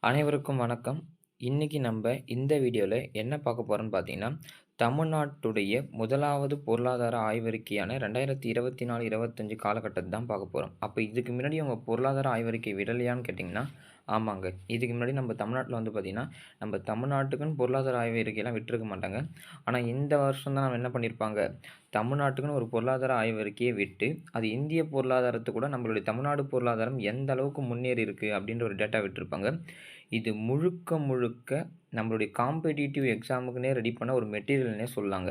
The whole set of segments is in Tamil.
அனைவருக்கும் வணக்கம். இன்னைக்கு நம்ப இந்த வீடியோல என்ன பார்க்க போறோம்ன்னு பார்த்தீங்கன்னா, தமிழ்நாட்டுடைய முதலாவது பொருளாதார ஆய்வறிக்கையான 2024, 25 காலகட்டத்த தான் பார்க்க போறோம். அப்ப இதுக்கு முன்னாடி அவங்க பொருளாதார ஆய்வறிக்கை விடலையான்னு கேட்டீங்கன்னா, ஆமாங்க. இதுக்கு முன்னாடி நம்ம தமிழ்நாட்டுல வந்து பார்த்தீங்கன்னா, நம்ம தமிழ்நாட்டுக்குன்னு பொருளாதார ஆய்வறிக்கைலாம் விட்டுருக்க மாட்டாங்க. ஆனா இந்த வருஷம் தான் என்ன பண்ணியிருப்பாங்க, தமிழ்நாட்டுக்குன்னு ஒரு பொருளாதார ஆய்வறிக்கைய விட்டு, அது இந்திய பொருளாதாரத்த கூட நம்மளுடைய தமிழ்நாடு பொருளாதாரம் எந்த அளவுக்கு முன்னேறி இருக்கு அப்படின்ற ஒரு டேட்டா விட்டிருப்பாங்க. இது முழுக்க முழுக்க நம்மளுடைய காம்படிட்டிவ் எக்ஸாமுக்குன்னே ரெடி பண்ண ஒரு மெட்டீரியல்னே சொல்லலாங்க.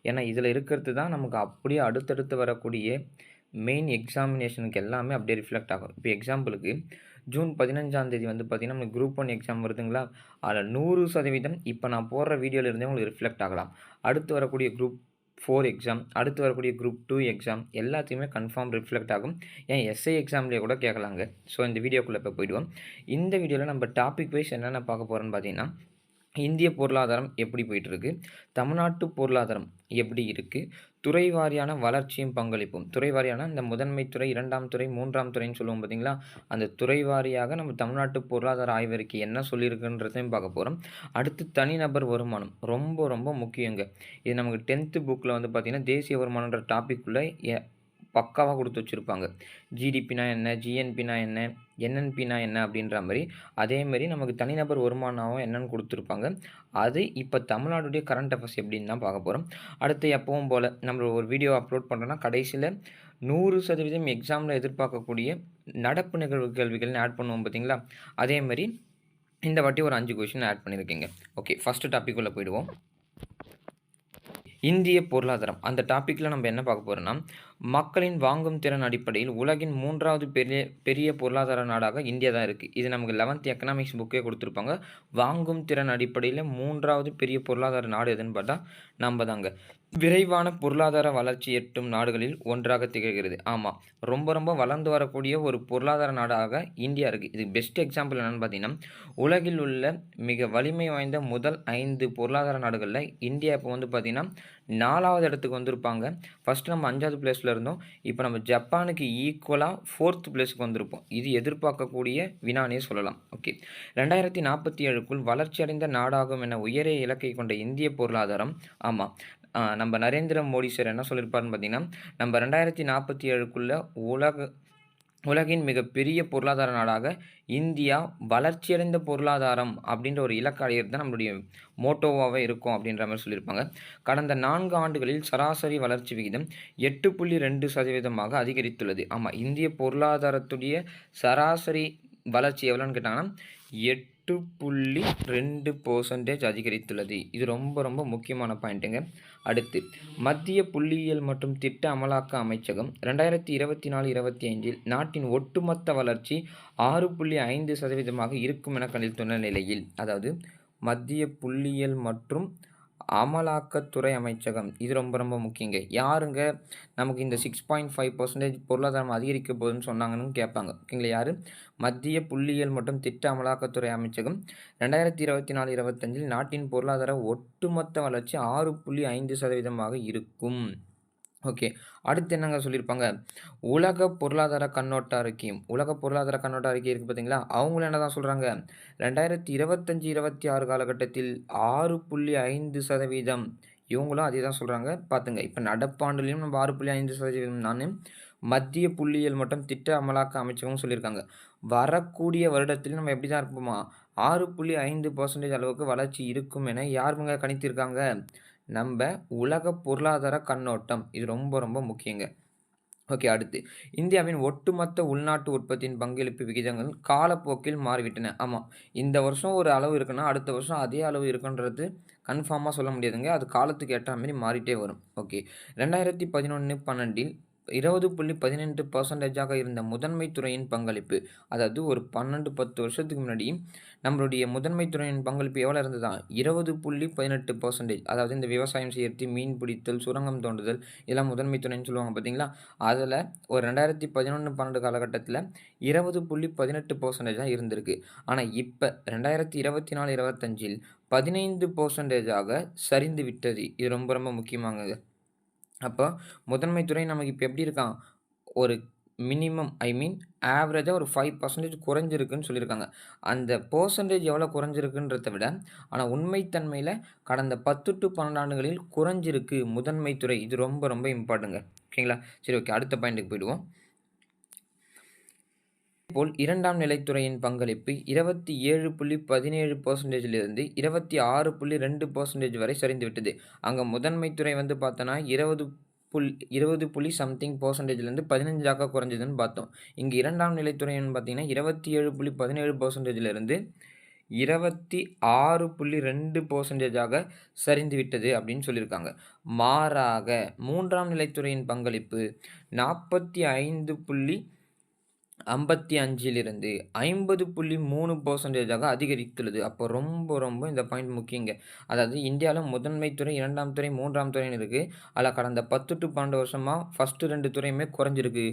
ஏன்னா, இதில இருக்கிறது தான் நமக்கு அப்படியே அடுத்தடுத்து வரக்கூடிய மெயின் எக்ஸாமினேஷனுக்கு எல்லாமே அப்படியே ரிஃப்ளெக்ட் ஆகும். இப்போ எக்ஸாம்பிளுக்கு ஜூன் 15ஆம் தேதி வந்து பார்த்தீங்கன்னா, நமக்கு குரூப் 1 எக்ஸாம் வருதுங்களா? அதில 100% இப்ப நான் போடுற வீடியோல இருந்தே உங்களுக்கு ரிஃப்ளெக்ட் ஆகலாம். அடுத்து வரக்கூடிய குரூப் 4 எக்ஸாம், அடுத்து வரக்கூடிய குரூப் 2 எக்ஸாம் எல்லாத்தையுமே கன்ஃபார்ம் ரிஃப்ளெக்ட் ஆகும். ஏன் எஸ்ஐ எக்ஸாம்லயே கூட கேட்கலாங்க. ஸோ இந்த வீடியோக்குள்ள இப்ப போயிடுவோம். இந்த வீடியோல நம்ம டாபிக் வைஸ் என்னென்ன பார்க்க போறோம்ன்னு பார்த்தீங்கன்னா, இந்திய பொருளாதாரம் எப்படி போயிட்டுருக்கு? தமிழ்நாட்டு பொருளாதாரம் எப்படி இருக்கு? துறை வாரியான வளர்ச்சியும் பங்களிப்பும். துறை வாரியான இந்த முதன்மை துறை, 2ஆம் துறை, 3ஆம் துறைன்னு சொல்லுவோம் பார்த்தீங்களா? அந்த துறை வாரியாக நம்ம தமிழ்நாட்டு பொருளாதார ஆய்வறிக்கை என்ன சொல்லியிருக்குன்றதையும் பார்க்க போறோம். அடுத்து தனிநபர் வருமானம். ரொம்ப ரொம்ப முக்கியங்க. இது நமக்கு 10th புக்ல வந்து பார்த்தீங்கன்னா, தேசிய வருமானம்ன்ற டாபிக்குள்ள பக்காவா குடுத்து வச்சிருப்பாங்க. ஜிடிபினா என்ன? ஜிஎன்பினா என்ன? என்என்பினா என்ன? அப்படின்ற மாரி. அதேமாரி நமக்கு தனிநபர் வருமானம் என்னன்னு குடுத்துருப்பாங்க. அது இப்ப தமிழ்நாடுடைய கரண்ட் அஃபேர்ஸ் எப்படின்னு தான் பார்க்க போறோம். அடுத்து எப்பவும் போல நம்ம ஒரு வீடியோ அப்லோட் பண்றோம்னா, கடைசில 100% எக்ஸாம்ல எதிர்பார்க்கக்கூடிய நடப்பு நிகழ்வு கேள்விகள்னு ஆட் பண்ணுவோம் பார்த்தீங்களா? அதேமாரி இந்த வாட்டி ஒரு 5 கொஸ்டின் ஆட் பண்ணியிருக்கேங்க. ஓகே, ஃபர்ஸ்ட் டாபிக் உள்ள போயிடுவோம். இந்திய பொருளாதாரம். அந்த டாபிக்ல நம்ம என்ன பார்க்க போறோம்னா, மக்களின் வாங்கும் திறன் அடிப்படையில் உலகின் 3வது பெரிய பெரிய பொருளாதார நாடாக இந்தியா தான் இருக்கு. இது நமக்கு 11th எக்கனாமிக்ஸ் புக்கே குடுத்திருப்பாங்க. வாங்கும் திறன் அடிப்படையில 3வது பெரிய பொருளாதார நாடு எதுன்னு பார்த்தா, நம்ம தாங்க. விரைவான பொருளாதார வளர்ச்சி எட்டும் நாடுகளில் ஒன்றாக திகழ்கிறது. ஆமா. ரொம்ப ரொம்ப வளர்ந்து வரக்கூடிய ஒரு பொருளாதார நாடாக இந்தியா இருக்கு. இதுக்கு பெஸ்ட் எக்ஸாம்பிள் என்னன்னு பார்த்தீங்கன்னா, உலகில் உள்ள மிக வலிமை வாய்ந்த முதல் 5 பொருளாதார நாடுகள்ல இந்தியா இப்ப வந்து பார்த்தீங்கன்னா, 4வது இடத்துக்கு வந்திருப்பாங்க. ஃபர்ஸ்ட் நம்ம 5வது பிளேஸ்ல இருந்தோம். இப்ப நம்ம ஜப்பானுக்கு ஈக்குவலா 4த் பிளேஸ்க்கு வந்திருப்போம். இது எதிர்பார்க்கக்கூடிய வினானே சொல்லலாம். ஓகே. 2047க்குள் வளர்ச்சியடைந்த நாடாகும் என உயரிய இலக்கை கொண்ட இந்திய பொருளாதாரம் ஆமா. நம்ம நரேந்திர மோடி சார் என்ன சொல்லியிருப்பாருன்னு பார்த்தீங்கன்னா, நம்ம 2047க்குள்ள உலகின் மிகப்பெரிய பொருளாதார நாடாக இந்தியா வளர்ச்சியடைந்த பொருளாதாரம் அப்படின்ற ஒரு இலக்கு அடையிறது தான் நம்மளுடைய மோட்டோவாவே இருக்கும் அப்படின்ற மாரி சொல்லியிருப்பாங்க. கடந்த 4 ஆண்டுகளில் சராசரி வளர்ச்சி விகிதம் 8.2% அதிகரித்துள்ளது. ஆமா, இந்திய பொருளாதாரத்துடைய சராசரி வளர்ச்சி எவ்வளோன்னு கேட்டாங்கன்னா, 8.2% அதிகரித்துள்ளது. இது ரொம்ப ரொம்ப முக்கியமான பாயிண்ட்டுங்க. அடுத்து, மத்திய புள்ளியியல் மற்றும் திட்ட அமலாக்க அமைச்சகம் 2024, 25இல் நாட்டின் ஒட்டுமொத்த வளர்ச்சி 6.5% இருக்கும் என கணித்துள்ள நிலையில், அதாவது மத்திய புள்ளியியல் மற்றும் அமலாக்கத்துறை அமைச்சகம். இது ரொம்ப ரொம்ப முக்கியங்க. யாருங்க நமக்கு இந்த 6.5% பொருளாதாரம் அதிகரிக்க போகுதுன்னு சொன்னாங்கன்னு கேட்பாங்க. ஓகேங்களா? யாரு? மத்திய புள்ளியியல் மற்றும் திட்ட அமலாக்கத்துறை அமைச்சகம் 2024, 25இல் நாட்டின் பொருளாதார ஒட்டுமொத்த வளர்ச்சி 6.5% இருக்கும். ஓகே. அடுத்து என்னங்க சொல்லியிருப்பாங்க? உலக பொருளாதார கண்ணோட்ட அறிக்கையும். உலக பொருளாதார கண்ணோட்ட அறிக்கை இருக்கு பார்த்தீங்களா? அவங்களும் என்னதான் சொல்றாங்க? 2025, 26 காலகட்டத்தில் 6.5% இவங்களும் அதே தான் சொல்றாங்க. பார்த்துங்க. இப்ப நடப்பாண்டுலயும் நம்ம 6.5% தான்னு மத்திய புள்ளியியல் மற்றும் திட்ட அமலாக்க அமைச்சகம் சொல்லியிருக்காங்க. வரக்கூடிய வருடத்திலும் நம்ம எப்படி தான் இருப்போமா? 6.5% அளவுக்கு வளர்ச்சி இருக்கும் என யாருங்க கணித்திருக்காங்க? நம்ப உலக பொருளாதார கண்ணோட்டம். இது ரொம்ப ரொம்ப முக்கியங்க. ஓகே. அடுத்து, இந்தியாவின் ஒட்டுமொத்த உள்நாட்டு உற்பத்தியின் பங்களிப்பு விகிதங்கள் காலப்போக்கில் மாறிவிட்டன. ஆமா. இந்த வருஷம் ஒரு அளவு இருக்குன்னா, அடுத்த வருஷம் அதே அளவு இருக்குன்றது கன்ஃபார்மா சொல்ல முடியாதுங்க. அது காலத்துக்கு ஏற்ற மாரி மாறிட்டே வரும். ஓகே. 2011, 12இல் 20.18% இருந்த முதன்மை துறையின் பங்களிப்பு. அதாவது ஒரு 12, 10 வருஷத்துக்கு முன்னாடி நம்மளுடைய முதன்மை துறையின் பங்களிப்பு எவ்வளோ இருந்ததா? 20.18%. அதாவது இந்த விவசாயம் செய்யறது, மீன் பிடித்தல், சுரங்கம் தோண்டுதல் இதெல்லாம் முதன்மை துறைன்னு சொல்லுவாங்க பார்த்தீங்களா? அதில ஒரு 2011, 12 காலகட்டத்தில 20.18% தான் இருந்திருக்கு. ஆனா இப்ப 2024, 25இல் 15%ஆக சரிந்து விட்டது. இது ரொம்ப ரொம்ப முக்கியமானது. அப்போ முதன்மை துறை நமக்கு இப்ப எப்படி இருக்கான்? ஒரு மினிமம் ஆவரேஜா ஒரு 5% குறைஞ்சிருக்குன்னு சொல்லியிருக்காங்க. அந்த பெர்சன்டேஜ் எவ்வளோ குறைஞ்சிருக்குன்றத விட, ஆனா உண்மை தன்மையில கடந்த 10 டூ 12 ஆண்டுகளில் குறைஞ்சிருக்கு முதன்மை துறை. இது ரொம்ப ரொம்ப இம்பார்ட்டன்ட்ங்க. ஓகேங்களா? சரி ஓகே. அடுத்த பாயிண்ட்க்கு போயிடுவோம். இதேபோல் 2ஆம் நிலைத்துறையின் பங்களிப்பு 27.17% லிருந்து 26.2% வரை சரிந்துவிட்டது. அங்க முதன்மை துறை வந்து பார்த்தோன்னா 20 சம்திங் பெர்சன்டேஜ்லேருந்து 15ஆக குறைஞ்சதுன்னு பார்த்தோம். இங்க 2ஆம் நிலைத்துறைன்னு பார்த்தீங்கன்னா 27.17%லிருந்து 26.2%ஆக சரிந்துவிட்டது அப்படின்னு சொல்லியிருக்காங்க. மாறாக 3ஆம் நிலைத்துறையின் பங்களிப்பு 45.55லிருந்து 50.3%ஆக அதிகரித்துள்ளது. அப்போ ரொம்ப ரொம்ப இந்த பாயிண்ட் முக்கியங்க. அதாவது இந்தியால முதன்மை துறை, 2ஆம் துறை, 3ஆம் துறைன்னு இருக்கு. அதில கடந்த 10 டூ 12 வருஷமா ஃபர்ஸ்ட் 2 துறையுமே குறைஞ்சிருக்கு.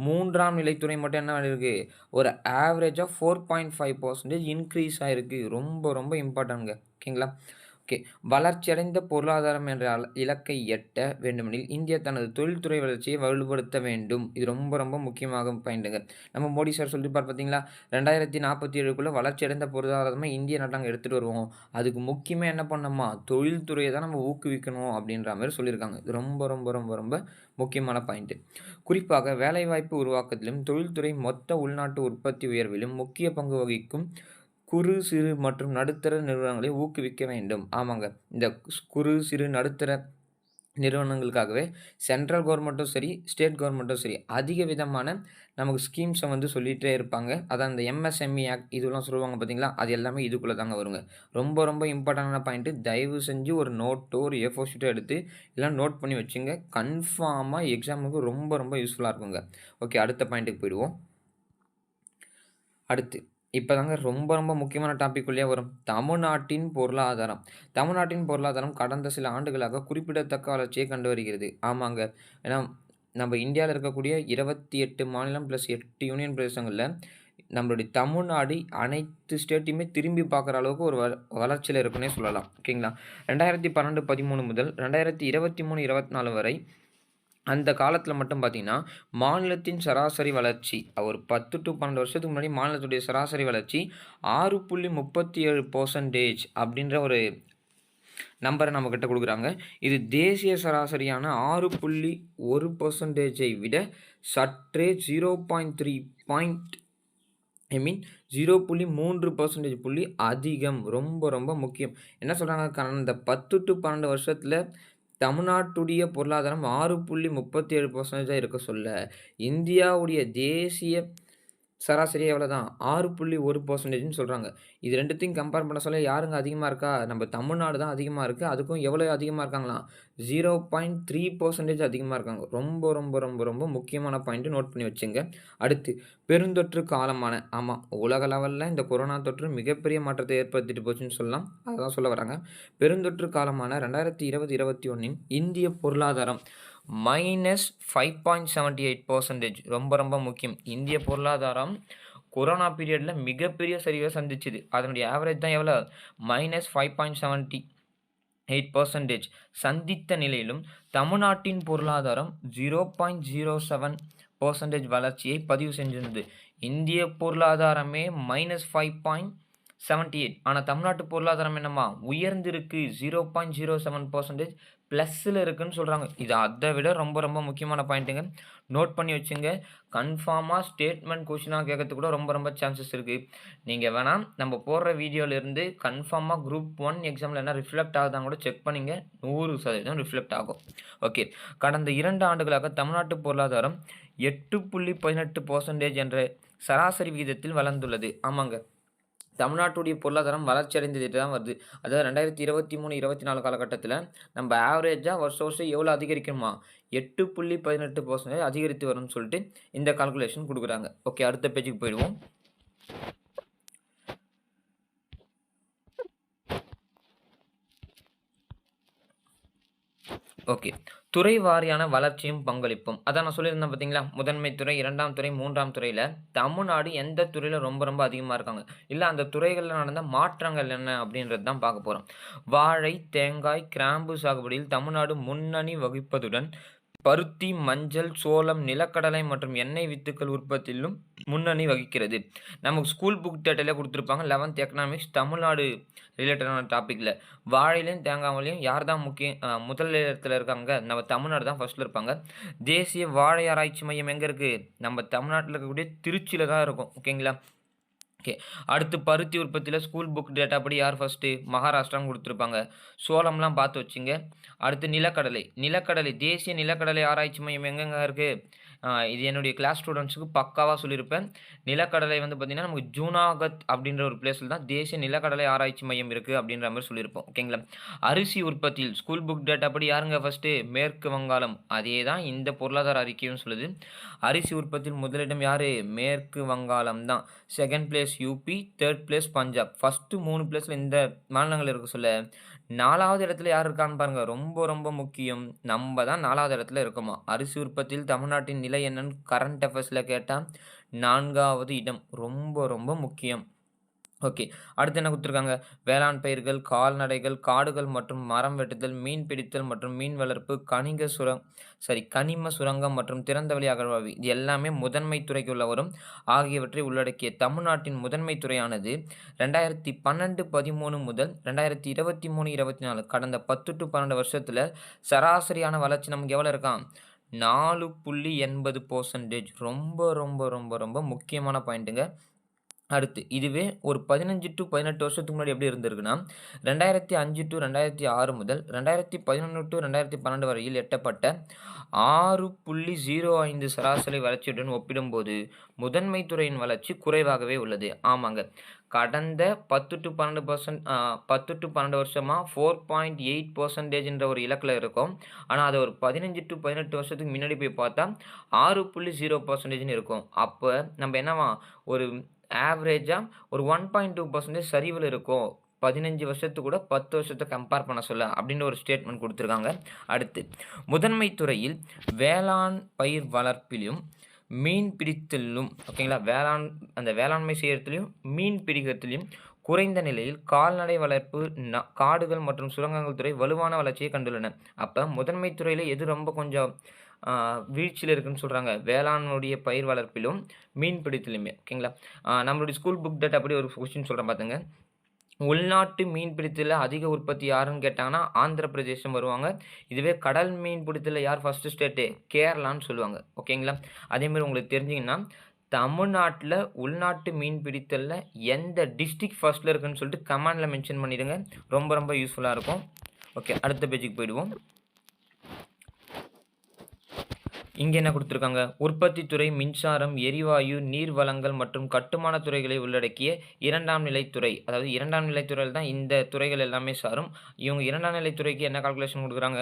3ஆம் நிலைத்துறை மட்டும் என்ன ஆயிருக்கு? ஒரு ஆவரேஜா 4.5% இன்கிரீஸ் ஆயிருக்கு. ரொம்ப ரொம்ப இம்பார்ட்டன்ட்ங்க. ஓகேங்களா? ஓகே. வளர்ச்சியடைந்த பொருளாதாரம் என்ற இலக்கை எட்ட வேண்டுமெனில் இந்தியா தனது தொழில்துறை வளர்ச்சியை வலுப்படுத்த வேண்டும். இது ரொம்ப ரொம்ப முக்கியமாகும் பாயிண்ட்டுங்க. நம்ம மோடி சார் சொல்லியிருப்பார் பார்த்தீங்களா? 2047க்குள்ள வளர்ச்சியடைந்த பொருளாதாரமா இந்திய நாட்ட நாங்க எடுத்துட்டு வருவோம். அதுக்கு முக்கியமா என்ன பண்ணணுமா? தொழில்துறைய தான் நம்ம ஊக்குவிக்கணும் அப்படின்ற மாரி சொல்லியிருக்காங்க. இது ரொம்ப ரொம்ப ரொம்ப ரொம்ப முக்கியமான பாயிண்ட். குறிப்பாக வேலைவாய்ப்பு உருவாக்கத்திலும், தொழில்துறை மொத்த உள்நாட்டு உற்பத்தி உயர்விலும் முக்கிய பங்கு வகிக்கும் குறு, சிறு மற்றும் நடுத்தர நிறுவனங்களை ஊக்குவிக்க வேண்டும். ஆமாங்க. இந்த குறு, சிறு, நடுத்தர நிறுவனங்களுக்காகவே சென்ட்ரல் கவர்மெண்ட்டும் சரி, ஸ்டேட் கவர்மெண்ட்டும் சரி, அதிக விதமான நமக்கு ஸ்கீம்ஸ வந்து சொல்லிட்டே இருப்பாங்க. அதான் இந்த எம்எஸ்எம்இ ஆக்ட் இதெல்லாம் சொல்லுவாங்க பார்த்தீங்களா? அது எல்லாமே இதுக்குள்ள தாங்க வருங்க. ரொம்ப ரொம்ப இம்பார்ட்டன்டான பாயிண்ட். தயவு செஞ்சு ஒரு நோட்டோ, ஒரு ஏ4 ஷீட்டோ எடுத்து எல்லாம் நோட் பண்ணி வச்சுங்க. கன்ஃபார்மா எக்ஸாமுக்கு ரொம்ப ரொம்ப யூஸ்ஃபுல்லா இருக்குங்க. ஓகே. அடுத்த பாயிண்ட்க்கு போயிடுவோம். அடுத்து இப்பதாங்க ரொம்ப ரொம்ப முக்கியமான டாபிக் உள்ளயே வரும். தமிழ்நாட்டின் பொருளாதாரம். தமிழ்நாட்டின் பொருளாதாரம் கடந்த சில ஆண்டுகளாக குறிப்பிடத்தக்க வளர்ச்சியை கண்டு வருகிறது. ஆமாங்க. ஏன்னா நம்ம இந்தியால இருக்கக்கூடிய 28 மாநிலம் பிளஸ் 8 யூனியன் பிரதேசங்கள்ல நம்மளுடைய தமிழ்நாடு அனைத்து ஸ்டேட்டையுமே திரும்பி பார்க்குற அளவுக்கு ஒரு வளர்ச்சியில இருக்குன்னே சொல்லலாம். ஓகேங்களா? 2012, 13 முதல் 2023, 24 வரை அந்த காலத்தில மட்டும் பார்த்தீங்கன்னா, மாநிலத்தின் சராசரி வளர்ச்சி ஒரு 10 டூ 12 வருஷத்துக்கு முன்னாடி மாநிலத்துடைய சராசரி வளர்ச்சி 6.37% அப்படின்ற ஒரு நம்பர நம்மகிட்ட குடுக்குறாங்க. இது தேசிய சராசரியான 6.1%ஐ விட சற்றே 0.3 பாயிண்ட் 0.3% புள்ளி அதிகம். ரொம்ப ரொம்ப முக்கியம். என்ன சொல்றாங்க? கடந்த 10 டூ 12 வருஷத்துல தமிழ்நாட்டுடைய பொருளாதாரம் 6.37% இருக்க சொல்ல, இந்தியாவுடைய தேசிய சராசரி எவ்வளோதான்? 6.1%ன்னு சொல்றாங்க. இது 2த்தையும் கம்பேர் பண்ண சொல்ல யாருங்க அதிகமா இருக்கா? நம்ம தமிழ்நாடு தான் அதிகமா இருக்கு. அதுக்கும் எவ்வளோ அதிகமா இருக்காங்களாம்? 0.3% அதிகமா இருக்காங்க. ரொம்ப ரொம்ப ரொம்ப ரொம்ப முக்கியமான பாயிண்ட் நோட் பண்ணி வச்சுங்க. அடுத்து பெருந்தொற்று காலமான ஆமா, உலக லெவல்ல இந்த கொரோனா தொற்று மிகப்பெரிய மாற்றத்தை ஏற்படுத்திட்டு போச்சுன்னு சொல்லலாம். அததான் சொல்ல வராங்க. பெருந்தொற்று காலமான 2020, 21ன் இந்திய பொருளாதாரம் -5.78% ரொம்ப ரொம்ப முக்கியம். இந்திய பொருளாதாரம் கொரோனா பீரியட்ல மிகப்பெரிய சரிவை சந்திச்சது. அதனுடைய ஆவரேஜ் தான் எவ்வளோ? -5.78% சந்தித்த நிலையிலும் தமிழ்நாட்டின் பொருளாதாரம் 0.07% வளர்ச்சியை பதிவு செஞ்சிருந்தது. இந்திய பொருளாதாரமே -5.78 ஆனா தமிழ்நாட்டு பொருளாதாரம் என்னம்மா? உயர்ந்திருக்கு. 0.07% பிளஸ்ல இருக்குன்னு சொல்றாங்க. இது அத விட ரொம்ப ரொம்ப முக்கியமான பாயிண்ட்டுங்க. நோட் பண்ணி வச்சுங்க. கன்ஃபார்மா ஸ்டேட்மெண்ட் கொஸ்டினா கேட்கறதுக்கு கூட ரொம்ப ரொம்ப சான்சஸ் இருக்கு. நீங்க வேணா நம்ம போடுற வீடியோல இருந்து கன்ஃபார்மா குரூப் 1 எக்ஸாம்ல என்ன ரிஃப்ளெக்ட் ஆகுதான்னு கூட செக் பண்ணீங்க. 100% ரிஃப்ளெக்ட் ஆகும். ஓகே. கடந்த 2 ஆண்டுகளாக தமிழ்நாட்டு பொருளாதாரம் 8.18% என்ற சராசரி விகிதத்தில் வளர்ந்துள்ளது. ஆமாங்க. தமிழ்நாட்டுடைய பொருளாதாரம் வளர்ச்சி அடைந்துட்டு தான் வருது. அதாவது 2023, 24 காலகட்டத்தில நம்ம ஆவரேஜா வருஷம் வருஷம் எவ்வளோ அதிகரிக்குமா? 8.18% அதிகரித்து வரும்னு சொல்லிட்டு இந்த கால்குலேஷன் குடுக்குறாங்க. ஓகே. அடுத்த பேஜுக்கு போயிடுவோம். ஓகே. துறை வாரியான வளர்ச்சியும் பங்களிப்பும். அதான் நான் சொல்லியிருந்தேன் பார்த்தீங்களா? முதன்மை துறை, 2ஆம் துறை, 3ஆம் துறையில தமிழ்நாடு எந்த துறையில ரொம்ப ரொம்ப அதிகமா இருக்காங்க? இல்ல அந்த துறைகள்ல நடந்த மாற்றங்கள் என்ன? அப்படின்றது தான் பார்க்க போறோம். வாழை, தேங்காய், கிராம்பு சாகுபடியில் தமிழ்நாடு முன்னணி வகிப்பதுடன் பருத்தி, மஞ்சள், சோளம், நிலக்கடலை மற்றும் எண்ணெய் வித்துக்கள் உற்பத்தியிலும் முன்னணி வகிக்கிறது. நமக்கு ஸ்கூல் புக் டேட்டாலே குடுத்திருப்பாங்க. 11த் எக்கனாமிக்ஸ் தமிழ்நாடு ரிலேட்டடான டாபிக்ல. வாழையிலும், தேங்காய்லயும் யார் தான் முதல் இடத்துல இருக்காங்க? நம்ம தமிழ்நாடு தான் ஃபர்ஸ்ட்ல இருப்பாங்க. தேசிய வாழை ஆராய்ச்சி மையம் எங்க இருக்கு? நம்ம தமிழ்நாட்டுல இருக்கக்கூடிய திருச்சியில தான் இருக்கும். ஓகேங்களா? ஓகே. அடுத்து பருத்தி உற்பத்தியில ஸ்கூல் புக் டேட்டா படி யார் ஃபர்ஸ்ட்டு? மகாராஷ்டிரான்னு குடுத்துருப்பாங்க. சோளம்லாம் பார்த்து வச்சுங்க. அடுத்து நிலக்கடலை. நிலக்கடலை தேசிய நிலக்கடலை ஆராய்ச்சி மையம் எங்கெங்க இருக்கு? இது என்னுடைய கிளாஸ் ஸ்டூடண்ட்ஸ்க்கு பக்காவா சொல்லியிருப்பேன். நிலக்கடலை வந்து பார்த்தீங்கன்னா, நமக்கு ஜூனாகத் அப்படின்ற ஒரு பிளேஸ்ல தான் தேசிய நிலக்கடலை ஆராய்ச்சி மையம் இருக்கு அப்படின்ற மாரி சொல்லியிருப்போம். ஓகேங்களா? அரிசி உற்பத்தியில் ஸ்கூல் புக் டேட்டா படி யாருங்க ஃபர்ஸ்ட்டு? மேற்கு வங்காளம். அதே தான் இந்த பொருளாதார அறிக்கையும் சொல்லுது. அரிசி உற்பத்தியில் முதலிடம் யாரு? மேற்கு வங்காளம் தான். 2nd place UP, 3rd place Punjab. First 3 பிளேஸ்ல இந்த மாநிலங்கள் இருக்க சொல்ல, 4வது இடத்துல யார் இருக்கான்னு பாருங்க. ரொம்ப ரொம்ப முக்கியம். நம்ம தான் 4வது இடத்துல இருக்கோமா. அரிசி உற்பத்தியில் தமிழ்நாட்டின் நிலை என்னன்னு கரண்ட் அஃபேர்ஸ்ல கேட்டா 4வது இடம். ரொம்ப ரொம்ப முக்கியம். ஓகே. அடுத்து என்ன குடுத்துருக்காங்க? வேளாண் பயிர்கள், கால்நடைகள், காடுகள் மற்றும் மரம் வெட்டுதல், மீன் பிடித்தல் மற்றும் மீன் வளர்ப்பு, கனிம சுரங்கம் மற்றும் திறந்தவெளி அகழ்வாய்வு இது எல்லாமே முதன்மை துறைக்குள்ள வரும். ஆகியவற்றை உள்ளடக்கிய தமிழ்நாட்டின் முதன்மை துறையானது 2012-13 முதல் 2023-24 கடந்த 10 to 12 வருஷத்துல சராசரியான வளர்ச்சி நமக்கு எவ்வளோ இருக்காம்? 4.80% ரொம்ப ரொம்ப ரொம்ப ரொம்ப முக்கியமான பாயிண்ட்டுங்க. அடுத்து இதுவே ஒரு 15 to 18 வருஷத்துக்கு முன்னாடி எப்படி இருந்திருக்குன்னா, 2005 to 2006 முதல் 2011 to 2012 வரையில் எட்டப்பட்ட 6.05 சராசரி வளர்ச்சியுடன் ஒப்பிடும்போது, முதன்மை துறையின் வளர்ச்சி குறைவாகவே உள்ளது. ஆமாங்க. கடந்த 10 to 12 வருஷமா 4.8% ஒரு இலக்குல இருக்கோம். ஆனா, அது ஒரு 15 to 18 வருஷத்துக்கு முன்னாடி போய் பார்த்தா 6.0%ன்னு இருக்கும். அப்ப நம்ம என்னவா ஒரு ஆவரேஜா ஒரு 1.2% சரிவுல இருக்கும். 15 வருஷத்துக்கு கூட 10 வருஷத்த கம்பேர் பண்ண சொல்ல அப்படின்னு ஒரு ஸ்டேட்மெண்ட் குடுத்துருக்காங்க. அடுத்து முதன்மை துறையில் வேளாண் பயிர் வளர்ப்பிலும், மீன் பிடித்தலிலும் ஓகேங்களா? அந்த வேளாண்மை செய்யறதுலயும், மீன் பிடிக்கிறதுலயும் குறைந்த நிலையில் கால்நடை வளர்ப்பு, காடுகள் மற்றும் சுரங்கங்கள் துறை வலுவான வளர்ச்சியை கண்டுள்ளன. அப்ப முதன்மை துறையில எது ரொம்ப கொஞ்சம் வீழ்ச்சியில இருக்குன்னு சொல்றாங்க? வேளாண்மையுடைய பயிர் வளர்ப்பிலும், மீன் பிடித்தலுமே. ஓகேங்களா? நம்மளுடைய ஸ்கூல் புக் டேட்டா படி ஒரு கொஸ்டின் சொல்றேன் பாத்துங்க. உள்நாட்டு மீன் பிடித்தல்ல அதிக உற்பத்தி யாருன்னு கேட்டாங்கன்னா, ஆந்திர பிரதேசம் வருவாங்க. இதுவே கடல் மீன் பிடித்தல்ல யார் ஃபர்ஸ்ட் ஸ்டேட்டு? கேரளான்னு சொல்லுவாங்க. ஓகேங்களா? அதேமாரி உங்களுக்கு தெரிஞ்சீங்கன்னா, தமிழ்நாட்டுல உள்நாட்டு மீன் பிடித்தல்ல எந்த டிஸ்ட்ரிக்ட் ஃபர்ஸ்ட்ல இருக்குன்னு சொல்லிட்டு கமெண்ட்ல மென்ஷன் பண்ணிடுங்க. ரொம்ப ரொம்ப யூஸ்ஃபுல்லா இருக்கும். ஓகே. அடுத்த பேஜுக்கு போயிடுவோம். இங்க என்ன குடுத்துருக்காங்க? உற்பத்தி துறை, மின்சாரம், எரிவாயு, நீர் வளங்கள் மற்றும் கட்டுமான துறைகளை உள்ளடக்கிய 2ஆம் நிலைத்துறை. அதாவது 2ஆம் நிலைத்துறையில தான் இந்த துறைகள் எல்லாமே சாரும். இவங்க 2ஆம் நிலைத்துறைக்கு என்ன கால்குலேஷன் குடுக்குறாங்க?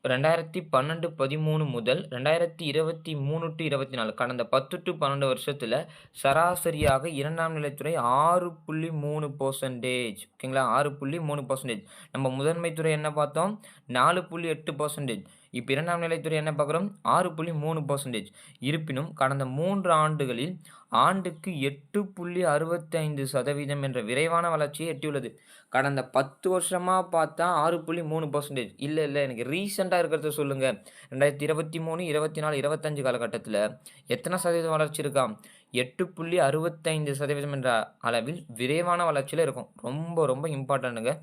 2012-13 முதல் 2023-24 கடந்த 10 to 12 வருஷத்துல சராசரியாக 2ஆம் நிலைத்துறை 6.3%. ஓகேங்களா? 6.3%. நம்ம முதன்மை துறை என்ன பார்த்தோம்? 4.8%. இப்ப 2ஆம் நிலைத்துறை என்ன பார்க்குறோம்? 6.3%. இருப்பினும் கடந்த 3 ஆண்டுகளில் ஆண்டுக்கு 8.65% என்ற விரைவான வளர்ச்சியை எட்டியுள்ளது. கடந்த 10 வருஷமா பார்த்தா 6.3%. இல்ல எனக்கு ரீசென்ட்டா இருக்கிறத சொல்லுங்க. 2023, 24, 25 காலகட்டத்தில எத்தன சதவீதம் வளர்ச்சி இருக்காம்? 8.65% என்ற அளவில் விரைவான வளர்ச்சியில இருக்கும். ரொம்ப ரொம்ப இம்பார்ட்டன்ட்ங்க.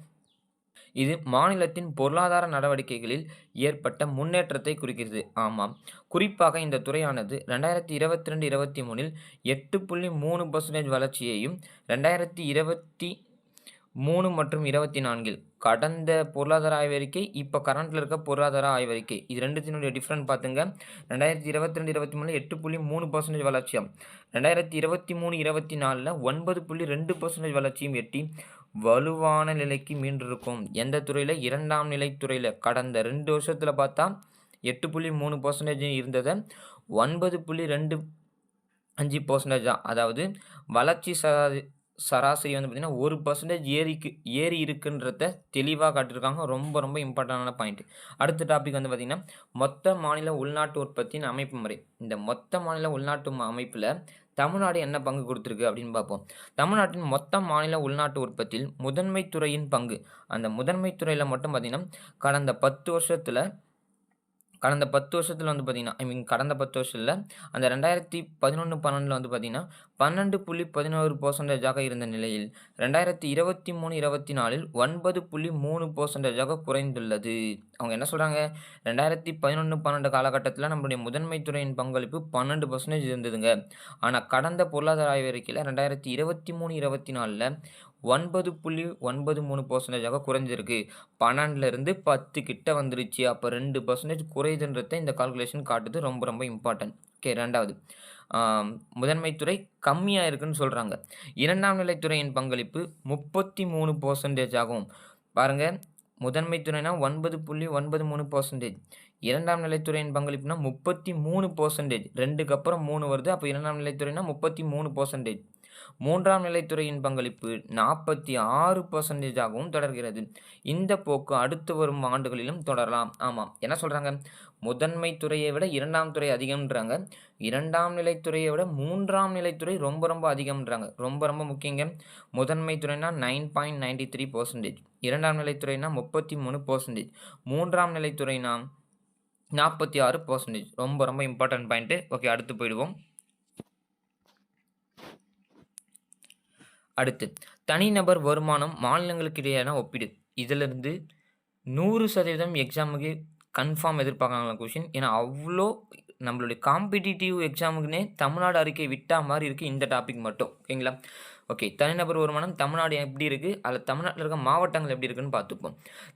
இது மாநிலத்தின் பொருளாதார நடவடிக்கைகளில் ஏற்பட்ட முன்னேற்றத்தை குறிக்கிறது. ஆமாம். குறிப்பாக இந்த துறையானது 2022-23 8.3% வளர்ச்சியையும், 2023 மற்றும் 24 கடந்த பொருளாதார ஆய்வறிக்கை, இப்ப கரண்ட்ல இருக்க பொருளாதார ஆய்வறிக்கை. இது 2த்தினுடைய டிஃபரண்ட் பாத்துங்க. 2022-23 8.3% வளர்ச்சியாம். 2023-24 9.2% வளர்ச்சியும் எட்டி வலுவான நிலைக்கு மீண்டிருக்கும். எந்த துறையில? 2ஆம் நிலைத்துறையில. கடந்த 2 வருஷத்துல பார்த்தா 8.3% இருந்தத 9.25% அதாவது வளர்ச்சி சராசரி வந்து பார்த்தீங்கன்னா 1% ஏறி இருக்குன்றத தெளிவா காட்டியிருக்காங்க. ரொம்ப ரொம்ப இம்பார்ட்டன்டான பாயிண்ட். அடுத்த டாபிக் வந்து பார்த்தீங்கன்னா, மொத்த மாநில உள்நாட்டு உற்பத்தியின் அமைப்பு முறை. இந்த மொத்த மாநில உள்நாட்டு அமைப்புல தமிழ்நாடு என்ன பங்கு குடுத்திருக்கு அப்படின்னு பார்ப்போம். தமிழ்நாட்டின் மொத்த மாநில உள்நாட்டு உற்பத்தியில் முதன்மை துறையின் பங்கு, அந்த முதன்மை துறையில மட்டும் பார்த்தீங்கன்னா, கடந்த 10 வருஷத்துல கடந்த 10 வருஷத்துல வந்து பார்த்தீங்கன்னா, கடந்த 10 வருஷம் இல்ல. அந்த 2011, 12ல வந்து பார்த்தீங்கன்னா, 12.11% இருந்த நிலையில் 2023, 24ல் 9.3%ஆக குறைந்துள்ளது. அவங்க என்ன சொல்றாங்க? 2011, 12 காலகட்டத்தில நம்முடைய முதன்மை துறையின் பங்களிப்பு 12% இருந்ததுங்க. ஆனா கடந்த பொருளாதார ஆய்வறிக்கையில 2023, 24ல 9.93%ஆக குறைஞ்சிருக்கு. 12லிருந்து 10 கிட்ட வந்துருச்சு. அப்ப 2% குறையுதுன்றத இந்த கால்குலேஷன் காட்டுது. ரொம்ப ரொம்ப இம்பார்ட்டன்ட். ஓகே 2வது முதன்மை துறை கம்மியா இருக்குன்னு சொல்றாங்க. 2ஆம் நிலை துறையின் பங்களிப்பு 33% ஆகும். பாருங்க முதன்மை துறைனா 9.93%. 2ஆம் நிலை துறையின் பங்களிப்புனா 33%. 2க்கு அப்புறம் 3 வருது. அப்ப 2ஆம் நிலை துறைனா 33%. 3ஆம் நிலை துறையின் பங்களிப்பு 46% ஆகவும் தொடர்கிறது. இந்த போக்கு அடுத்து வரும் ஆண்டுகளிலும் தொடரலாம். ஆமாம். என்ன சொல்றாங்க? முதன்மை துறையை விட 2ஆம் துறை அதிகம்ன்றாங்க. 2ஆம் நிலை துறையை விட 3ஆம் நிலை துறை ரொம்ப ரொம்ப அதிகம்ன்றாங்க. ரொம்ப ரொம்ப முக்கியங்க. முதன்மை துறைனா 9.93%. 2ஆம் நிலை துறைனா 33%. 3ஆம் நிலை துறைனா 46%. ரொம்ப ரொம்ப இம்பார்ட்டன்ட் பாயிண்ட். ஓகே அடுத்து போயிடுவோம். அடுத்து தனிநபர் வருமானம் மாநிலங்களுக்கு இடையேயான ஒப்பீடு. இதிலிருந்து 100% எக்ஸாமுக்கு கன்ஃபார்ம் எதிர்பார்க்கறாங்க கொஸ்டின். ஏன்னா அவ்ளோ நம்மளுடைய காம்படிட்டிவ் எக்ஸாமுக்குன்னே தமிழ்நாடு அறிக்கை விட்டா மாரி இருக்கு இந்த டாபிக் மட்டும். ஓகேங்களா? ஓகே. தனிநபர் வருமானம் தமிழ்நாடு எப்படி இருக்கு? அதுல தமிழ்நாட்டில இருக்க மாவட்டங்கள் எப்படி இருக்குன்னு பார்த்துப்போம்.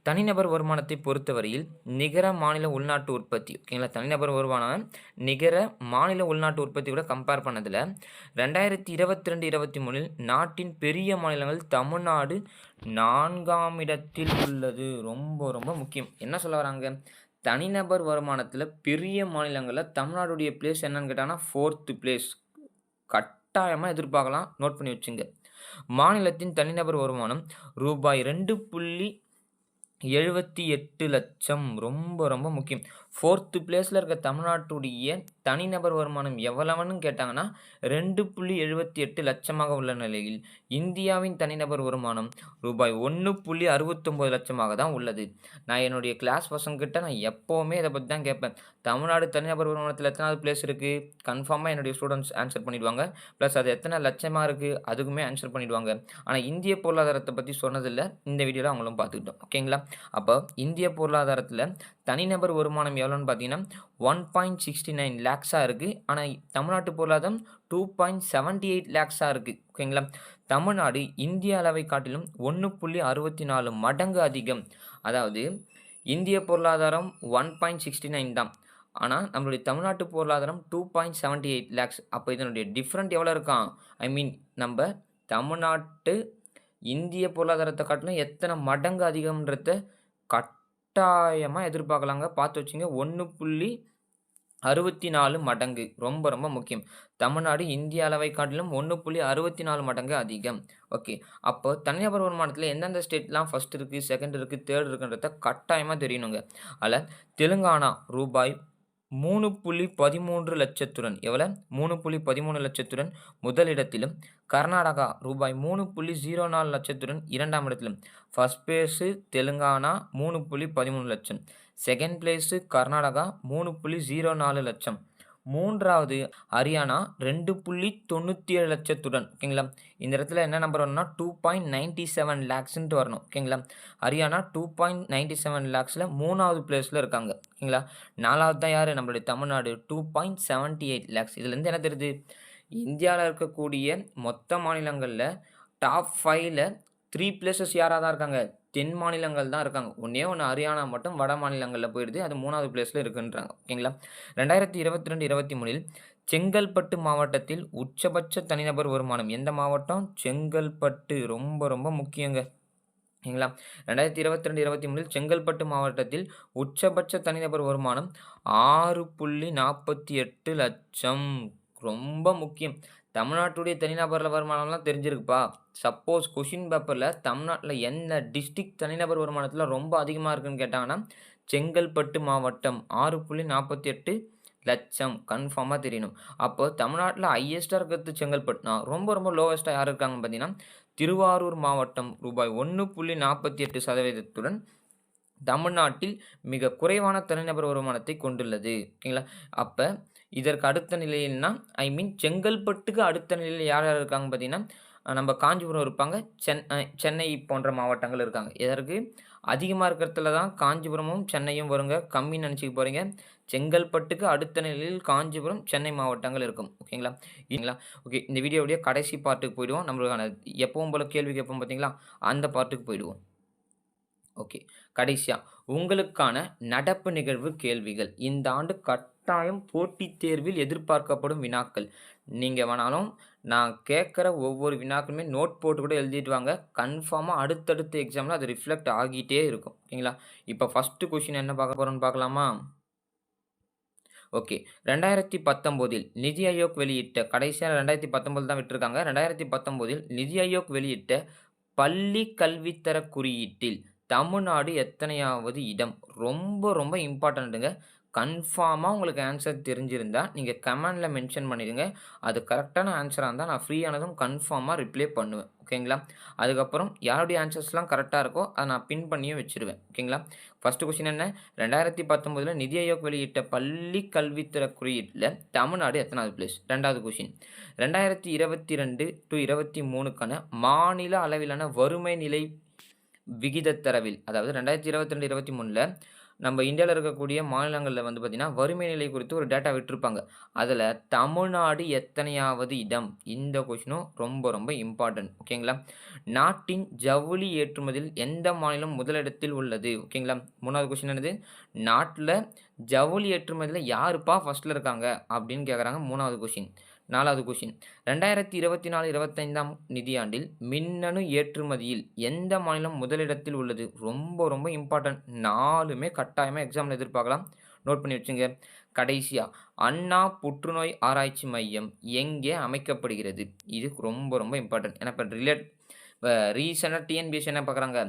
தனிநபர் வருமானத்தை பொறுத்தவரையில் நிகர மாநில உள்நாட்டு உற்பத்தி. ஓகேங்களா? தனிநபர் வருமானம் நிகர மாநில உள்நாட்டு உற்பத்தி கூட கம்பேர் பண்ணதுல 2022, 23ல் நாட்டின் பெரிய மாநிலங்கள் தமிழ்நாடு 4ஆம் இடத்தில் உள்ளது. ரொம்ப ரொம்ப முக்கியம். என்ன சொல்ல வராங்க? தனிநபர் வருமானத்துல பெரிய மாநிலங்கள்ல தமிழ்நாடுடைய பிளேஸ் என்னன்னு கேட்டாங்கன்னா 4த் பிளேஸ். கட்டாயமா எதிர்பார்க்கலாம். நோட் பண்ணி வச்சுங்க. மாநிலத்தின் தனிநபர் வருமானம் ரூபாய் 2.78 லட்சம். ரொம்ப ரொம்ப முக்கியம். 4த் பிளேஸ்ல இருக்க தமிழ்நாட்டுடைய தனிநபர் வருமானம் எவ்வளவுன்னு கேட்டாங்கன்னா 2.78 லட்சமாக உள்ள நிலையில் இந்தியாவின் தனிநபர் வருமானம் ரூபாய் 1.69 லட்சமாக தான் உள்ளது. நான் என்னுடைய கிளாஸ் பசங்ககிட்ட நான் எப்பவுமே இதை பத்தி தான் கேட்பேன். தமிழ்நாடு தனிநபர் வருமானத்தில் எத்தனாவது பிளேஸ் இருக்கு? கன்ஃபார்மா என்னுடைய ஸ்டூடெண்ட்ஸ் ஆன்சர் பண்ணிடுவாங்க. பிளஸ் அது எத்தனை லட்சமா இருக்கு? அதுக்குமே ஆன்சர் பண்ணிடுவாங்க. ஆனா இந்திய பொருளாதாரத்தை பத்தி சொன்னதில்ல. இந்த வீடியோல அவங்களும் பார்த்துக்கிட்டோம். ஓகேங்களா? அப்போ இந்திய பொருளாதாரத்துல தனிநபர் வருமானம் எவ்வளோன்னு பார்த்தீங்கன்னா 1.69 லேக்ஸா இருக்கு. ஆனா தமிழ்நாட்டு பொருளாதாரம் 2.78 லேக்ஸா இருக்கு. ஓகேங்களா? தமிழ்நாடு இந்திய அளவை காட்டிலும் 1.64 மடங்கு அதிகம். அதாவது இந்திய பொருளாதாரம் 1.69 தான். ஆனா நம்மளுடைய தமிழ்நாட்டு பொருளாதாரம் 2.78 லேக்ஸ். அப்ப இதனுடைய டிஃபரண்ட் எவ்வளோ இருக்காம்? நம்ம தமிழ்நாட்டு இந்திய பொருளாதாரத்தை காட்டிலும் எத்தனை மடங்கு அதிகம்ன்றத கட்டாயமா எதிர்பார்க்கலாங்க. பார்த்து வச்சுங்க. 1.64 மடங்கு. ரொம்ப ரொம்ப முக்கியம். தமிழ்நாடு இந்திய அளவை காட்டிலும் 1.64 மடங்கு அதிகம். ஓகே. அப்போ தனிநபர் வருமானத்துல எந்தெந்த ஸ்டேட்லாம் ஃபர்ஸ்ட் இருக்கு, செகண்ட் இருக்கு, தேர்ட் இருக்குன்றத கட்டாயமா தெரியணுங்க. அதுல தெலுங்கானா ரூபாய் 3.13 லட்சத்துடன் எவ்வளவு? 3.13 லட்சத்துடன் முதலிடத்திலும், கர்நாடகா ரூபாய் 3.04 லட்சத்துடன் 2ஆம் இடத்திலும். ஃபர்ஸ்ட் பிளேஸ் தெலுங்கானா 3.13 லட்சம். செகண்ட் பிளேஸ் கர்நாடகா 3.04 லட்சம். 3வது ஹரியானா 2.97 லட்சத்துடன். ஓகேங்களா? இந்த இடத்துல என்ன நம்பர் வரணும்னா 2.97 லேக்ஸ்ன்ட்டு வரணும். ஓகேங்களா? ஹரியானா 2.97 லேக்ஸ்ல 3வது பிளேஸ்ல இருக்காங்க. ஓகேங்களா? 4வது தான் யாரு? நம்மளுடைய தமிழ்நாடு 2.78 லேக்ஸ். இதுல இருந்து என்ன தெரியுது? இந்தியாவில் இருக்கக்கூடிய மொத்த மாநிலங்கள்ல டாப் 5ல 3 பிளேசஸ் யாரா தான் இருக்காங்க? தென் மாநிலங்கள் தான் இருக்காங்க. ஒண்ணே ஒண்ணு ஹரியானா மட்டும் வட மாநிலங்கள்ல போயிடுது. அது 3வது பிளேஸ்ல இருக்குன்றாங்க. ஓகேங்களா? 2022, 23ல் செங்கல்பட்டு மாவட்டத்தில் உச்சபட்ச தனிநபர் வருமானம். எந்த மாவட்டம்? செங்கல்பட்டு. ரொம்ப ரொம்ப முக்கியங்க. ஓகேங்களா? 2022, 23ல் செங்கல்பட்டு மாவட்டத்தில் உச்சபட்ச தனிநபர் வருமானம் 6.48 லட்சம். ரொம்ப முக்கியம். தமிழ்நாட்டுடைய தனிநபர் வருமானம்லாம் தெரிஞ்சிருக்குப்பா. சப்போஸ் கொஸ்டின் பேப்பர்ல தமிழ்நாட்டுல எந்த டிஸ்ட்ரிக்ட் தனிநபர் வருமானத்துல ரொம்ப அதிகமா இருக்குன்னு கேட்டாங்கன்னா செங்கல்பட்டு மாவட்டம் 6.48 லட்சம் கன்ஃபார்மா தெரியணும். அப்போ தமிழ்நாட்டுல ஹையஸ்ட்டா இருக்கிறது செங்கல்பட்டுனா, ரொம்ப லோவஸ்ட்டா யார் இருக்காங்கன்னு பார்த்தீங்கன்னா, திருவாரூர் மாவட்டம் ரூபாய் 1.48% தமிழ்நாட்டில் மிக குறைவான தனிநபர் வருமானத்தை கொண்டுள்ளது. ஓகேங்களா? அப்ப இதற்கு அடுத்த நிலையில்னா, செங்கல்பட்டுக்கு அடுத்த நிலையில யார் யார் இருக்காங்க பார்த்தீங்கன்னா, நம்ம காஞ்சிபுரம் இருப்பாங்க. சென்னை போன்ற மாவட்டங்கள் இருக்காங்க. எதற்கு அதிகமா இருக்கிறத்துல தான் காஞ்சிபுரமும், சென்னையும் வருங்க. கம்மின்னு நெனச்சுக்க போறீங்க. செங்கல்பட்டுக்கு அடுத்த நிலையில் காஞ்சிபுரம், சென்னை மாவட்டங்கள் இருக்கும். ஓகேங்களா? ஓகே. இந்த வீடியோவுடைய கடைசி பார்ட்டுக்கு போயிடுவோம். நம்மளுக்கான எப்பவும் போல கேள்வி கேட்போம் பார்த்தீங்களா? அந்த பார்ட்டுக்கு போயிடுவோம். ஓகே. கடைசியா உங்களுக்கான நடப்பு நிகழ்வு கேள்விகள். இந்த ஆண்டு கட்டாயம் போட்டித் தேர்வில் எதிர்பார்க்கப்படும் வினாக்கள். நீங்க வேணாலும் நான் கேட்கிற ஒவ்வொரு வினாக்களுமே நோட் போட்டு கூட எழுதிட்டு வாங்க. கன்ஃபார்மா அடுத்தடுத்த எக்ஸாம்ல அது ரிஃப்ளெக்ட் ஆகிட்டே இருக்கும். ஓகேங்களா? இப்ப ஃபர்ஸ்ட் கொஸ்டின் என்ன பார்க்க போறோம்னு பார்க்கலாமா? ஓகே. 2019ல் நிதி ஆயோக் வெளியிட்ட கடைசியா 2019 தான் விட்டுருக்காங்க. 2019ல் நிதி ஆயோக் வெளியிட்ட பள்ளி கல்வித்தர குறியீட்டில் தமிழ்நாடு எத்தனையாவது இடம்? ரொம்ப இம்பார்ட்டன்ட்டுங்க. கன்ஃபார்மா உங்களுக்கு ஆன்ஸர் தெரிஞ்சிருந்தா, நீங்க கமெண்ட்ல மென்ஷன் பண்ணிடுங்க. அது கரெக்ட்டான ஆன்ஸரா இருந்தா, நான் ஃப்ரீ ஆனதும் கன்ஃபார்மா ரிப்ளை பண்ணுவேன். ஓகேங்களா? அதுக்கப்புறம் யாருடைய ஆன்ஸர்ஸ்லாம் கரெக்ட்டா இருக்கோ, அத நான் பின் பண்ணியும் வச்சுருவேன். ஓகேங்களா? ஃபர்ஸ்ட் கொஸ்டின் என்ன? 2019ல நிதி ஆயோக் வெளியிட்ட பள்ளி கல்வித்தர குறியீட்ல தமிழ்நாடு எத்தனாவது பிளேஸ்? 2வது கொஸ்டின். 2022-23க்கான மாநில அளவிலான வறுமை நிலை விகிதத் தரவில், அதாவது 2022, 23ல நம்ம இந்தியால இருக்கக்கூடிய மாநிலங்கள்ல வந்து பார்த்தீங்கன்னா, வறுமை நிலை குறித்து ஒரு டேட்டா விட்டிருப்பாங்க. அதுல தமிழ்நாடு எத்தனையாவது இடம்? இந்த கொஸ்டினும் ரொம்ப இம்பார்ட்டன்ட். ஓகேங்களா? நாட்டின் ஜவுளி ஏற்றுமதியில் எந்த மாநிலம் முதலிடத்தில் உள்ளது? ஓகேங்களா? 3வது கொஸ்டின் என்னது? நாட்ல ஜவுளி ஏற்றுமதியில யாருப்பா ஃபர்ஸ்ட்ல இருக்காங்க? அப்படின்னு கேட்குறாங்க. 3வது கொஸ்டின். 4வது கொஸ்டின். 2024, 25ஆம் நிதியாண்டில் மின்னணு ஏற்றுமதியில் எந்த மாநிலம் முதலிடத்தில் உள்ளது? ரொம்ப இம்பார்ட்டன்ட். 4மே கட்டாயமா எக்ஸாம்ல எதிர்பார்க்கலாம். நோட் பண்ணி வச்சுங்க. கடைசியா, அண்ணா புற்றுநோய் ஆராய்ச்சி மையம் எங்கே அமைக்கப்படுகிறது? இது ரொம்ப இம்பார்ட்டன்ட். ஏன்னா இப்ப ரீசென்ட்டா டிஎன்பிஎஸ்சி என்ன பார்க்குறாங்க?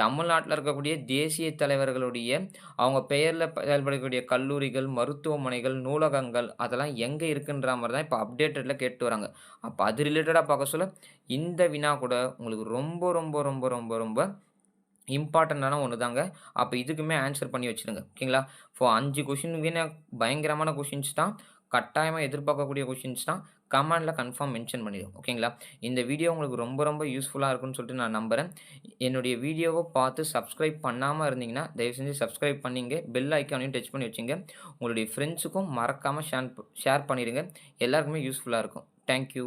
தமிழ்நாட்டுல இருக்கக்கூடிய தேசிய தலைவர்களுடைய அவங்க பெயர்ல செயல்படக்கூடிய கல்லூரிகள், மருத்துவமனைகள், நூலகங்கள் அதெல்லாம் எங்க இருக்குன்ற மாரி தான் இப்ப அப்டேட்டட்ல கேட்டு வராங்க. அப்ப அது ரிலேட்டடா பார்க்க சொல்ல, இந்த வினா கூட உங்களுக்கு ரொம்ப இம்பார்ட்டன்ட்டான ஒண்ணு தாங்க. அப்ப இதுக்குமே ஆன்ஸர் பண்ணி வச்சுருங்க. ஓகேங்களா? 5 கொஸ்டினுமே பயங்கரமான கொஸ்டின்ஸ் தான். கட்டாயமா எதிர்பார்க்கக்கூடிய கொஸ்டின்ஸ் தான். கமெண்ட்ல கன்ஃபார்ம் மென்ஷன் பண்ணிடுங்க. ஓகேங்களா? இந்த வீடியோ உங்களுக்கு ரொம்ப யூஸ்ஃபுல்லா இருக்கும்னு சொல்லிட்டு நான் நம்புறேன். என்னுடைய வீடியோவ பார்த்து சப்ஸ்கிரைப் பண்ணாம இருந்தீங்கன்னா, தயவு செஞ்சு சப்ஸ்கிரைப் பண்ணிங்க. பெல் ஐகானையும் டச் பண்ணி வச்சுங்க. உங்களுடைய ஃப்ரெண்ட்ஸுக்கும் மறக்காம ஷேர் பண்ணிடுங்க. எல்லாருக்குமே யூஸ்ஃபுல்லா இருக்கும். Thank you.